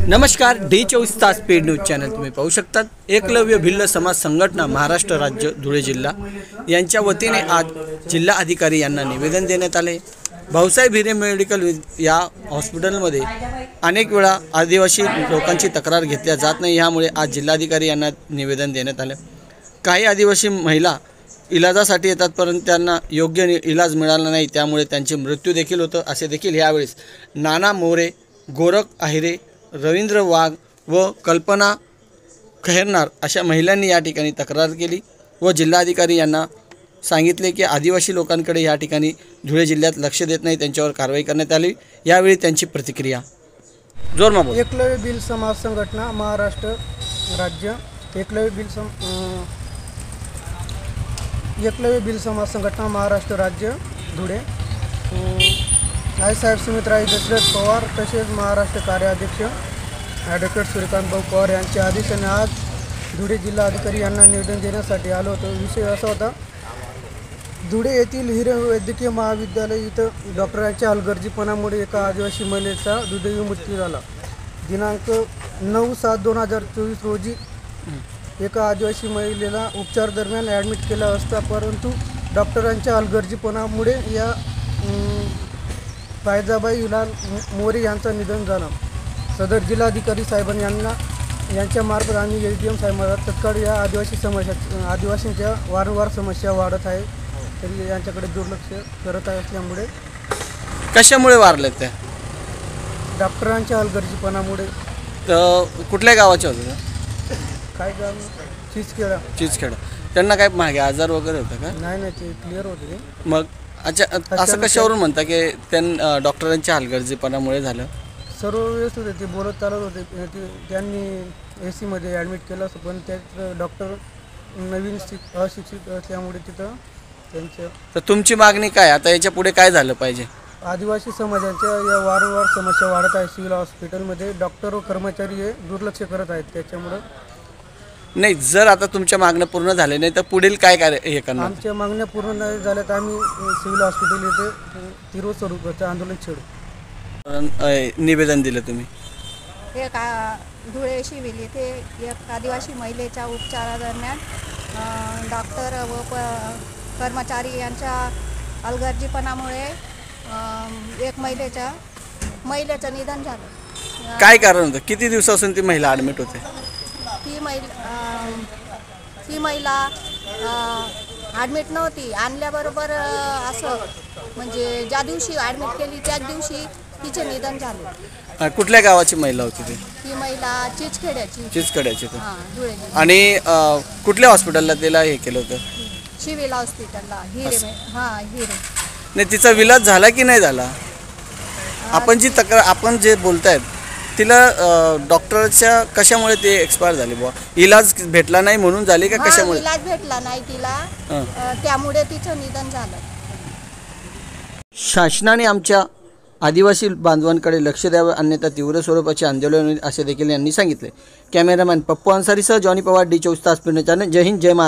नमस्कार, D24 speed news channel तुम्ही पाहू शकतात। एकलव्य भिल्ल समाज संघटना महाराष्ट्र राज्य धुळे जिल्हा यांच्या वतीने आज जिल्हा अधिकारी यांना निवेदन देण्यात आले। भाऊसाहेब हिरे मेडिकल या हॉस्पिटलमध्ये अनेक वेळा आदिवासी लोकांची तक्रार घेतल्या जात नाही, यामुळे आज जिल्हाधिकारी यांना निवेदन देण्यात आले। काही आदिवासी महिला इलाजासाठी येतात, परंतु त्यांना योग्य इलाज मिळाला नाही, त्यामुळे त्यांचे मृत्यू देखील होतं, असे देखील यावेळेस नाना मोरे, गोरख आहिरे, रवींद्र वाघ व कल्पना खैरनार अशा महिलांनी या ठिकाणी तक्रार केली व जिल्हाधिकारी यांना सांगितले की आदिवासी लोकांकडे या ठिकाणी धुळे जिल्ह्यात लक्ष देत नाही, त्यांच्यावर कारवाई करण्यात आली। यावेळी त्यांची प्रतिक्रिया जोरमा बोल। एकलव्य भिल्ल समाज संघटना महाराष्ट्र राज्य एकलव्य भिल्ल समाज संघटना महाराष्ट्र राज्य धुळे साहेब सुमित्राई दशरथ पवार तसेच महाराष्ट्र कार्याध्यक्ष ॲडव्होकेट सूर्यकांत भाऊ पवार यांच्या आदेशाने आज धुळे जिल्हा अधिकारी यांना निवेदन देण्यासाठी आलो होतो। विषय असा होता, धुळे येथील हिरे वैद्यकीय महाविद्यालय इथं डॉक्टरांच्या हलगर्जीपणामुळे एका आदिवासी महिलेचा दुर्दैवी मृत्यू झाला। दिनांक 9/7/2024 रोजी एका आदिवासी महिलेला उपचार दरम्यान ॲडमिट केला असता, परंतु डॉक्टरांच्या हलगर्जीपणामुळे या फायजाबाई हिलाल मोरे यांचं निधन झालं। सदर जिल्हाधिकारी साहेबांनी यांच्यामार्फत आम्ही एडीएम साहेबांना तत्काळ या आदिवासींच्या वारंवार समस्या वाढत आहे, तरी यांच्याकडे दुर्लक्ष करत असल्यामुळे कशामुळे वारले त्या डॉक्टरांच्या हलगर्जीपणामुळे। कुठल्या गावाचे होते? काय गाव? चिचखेडा। त्यांना काय मागे आजार वगैरे होता का? नाही, ते क्लिअर होते ते। मग अच्छा, असं कशावरून म्हणता की डॉक्टरांच्या हलगर्जीपणामुळे झालं? सर्व व्यवस्थित होते, ते बोलत चालत होते, त्यांनी AC मध्ये ॲडमिट केलं असं, पण त्यात डॉक्टर नवीन अशिक्षित असल्यामुळे तिथं त्यांचं। तर तुमची मागणी काय आता, याच्या पुढे काय झालं पाहिजे? आदिवासी समाजाच्या या वारंवार समस्या वाढत आहे। सिव्हिल हॉस्पिटलमध्ये डॉक्टर व कर्मचारी हे दुर्लक्ष करत आहेत, त्याच्यामुळं नाही, जर आता तुमच्या मागण्या पूर्ण झाल्या नाही तर पुढील काय हे करणार? आमच्या मागण्या पूर्ण नाही झाल्या तर आम्ही सिव्हिल हॉस्पिटल येथे तीव्र स्वरूपाचं आंदोलन छेडू। निवेदन दिलं तुम्ही? एक धुळे सिव्हिल येथे एक आदिवासी महिलेच्या उपचारादरम्यान डॉक्टर व कर्मचारी यांच्या हलगर्जीपणामुळे एक महिलेचं निधन झालं। काय कारण होतं? किती दिवसापासून ती महिला ॲडमिट होते? ती महिला ॲडमिट नव्हती, आणल्याबरोबर असं म्हणजे ज्या दिवशी ॲडमिट केली त्याच दिवशी तिचे निधन झाले। कुठल्या गावाची महिला होती ती महिला चिचखेड्याची हां, धुळे। आणि कुठल्या हॉस्पिटलला तिला हे केलं होतं? सिव्हिल हॉस्पिटलला हिरे। नाही, तिचा विलाज झाला की नाही झाला? आपण जे बोलतायत तिला डॉक्टरच्या कशामुळे ते एक्सपायर झाले बुवा? इलाज भेटला नाही म्हणून झाले का कशामुळे? इलाज भेटला नाही तिला, त्यामुळे तिचं निधन झालं। शासनाने आमच्या आदिवासी बांधवांकडे लक्ष द्यावे, अन्यथा तीव्र स्वरूपाचे आंदोलन होईल, असे देखील यांनी सांगितले। कॅमेरामॅन पप्पू अन्सारीसह Johnny Pawar, D24 speed news channel. जय हिंद, जय महाराष्ट्र।